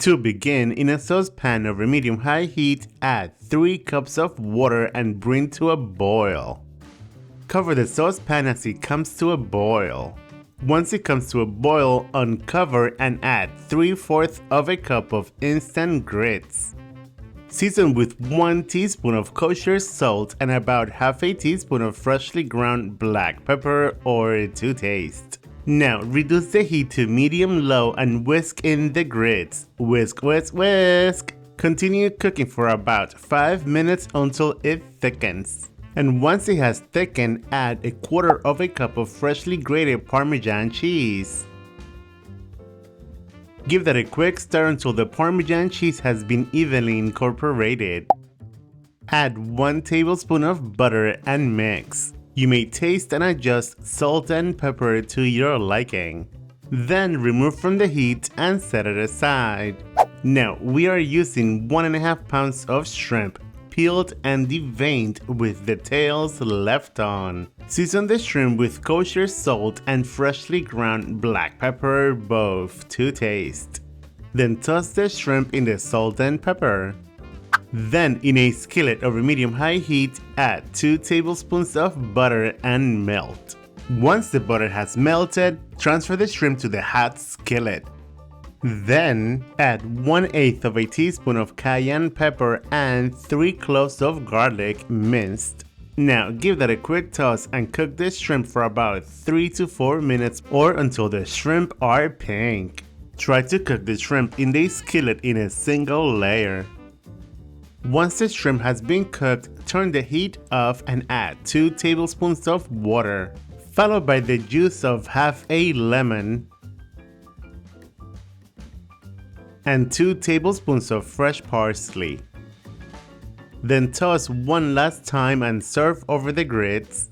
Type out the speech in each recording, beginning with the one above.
To begin, in a saucepan over medium-high heat, add 3 cups of water and bring to a boil. Cover the saucepan as it comes to a boil. Once it comes to a boil, uncover and add 3/4 of a cup of instant grits. Season with 1 teaspoon of kosher salt and about half a teaspoon of freshly ground black pepper or to taste. Now reduce the heat to medium-low and whisk in the grits. Whisk, whisk, whisk. Continue cooking for about 5 minutes until it thickens. And once it has thickened, add 1/4 of a cup of freshly grated Parmesan cheese. Give that a quick stir until the Parmesan cheese has been evenly incorporated. Add 1 tablespoon of butter and mix. You may taste and adjust salt and pepper to your liking. Then remove from the heat and set it aside. Now we are using 1.5 pounds of shrimp, peeled and deveined with the tails left on. Season the shrimp with kosher salt and freshly ground black pepper, both to taste. Then toss the shrimp in the salt and pepper. Then in a skillet over medium-high heat, add 2 tablespoons of butter and melt. Once the butter has melted, transfer the shrimp to the hot skillet. Then add 1/8 of a teaspoon of cayenne pepper and 3 cloves of garlic minced. Now give that a quick toss and cook the shrimp for about 3 to 4 minutes or until the shrimp are pink. Try to cook the shrimp in the skillet in a single layer. Once the shrimp has been cooked, turn the heat off and add 2 tablespoons of water, followed by the juice of half a lemon and 2 tablespoons of fresh parsley. Then toss one last time and serve over the grits.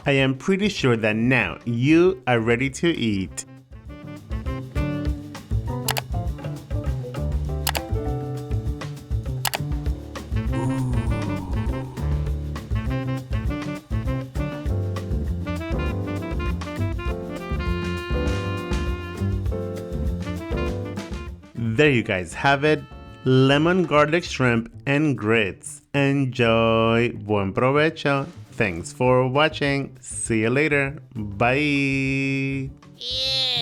I am pretty sure that now you are ready to eat. There you guys have it, lemon garlic shrimp and grits. Enjoy, buen provecho. Thanks for watching. See you later. Bye. Yeah.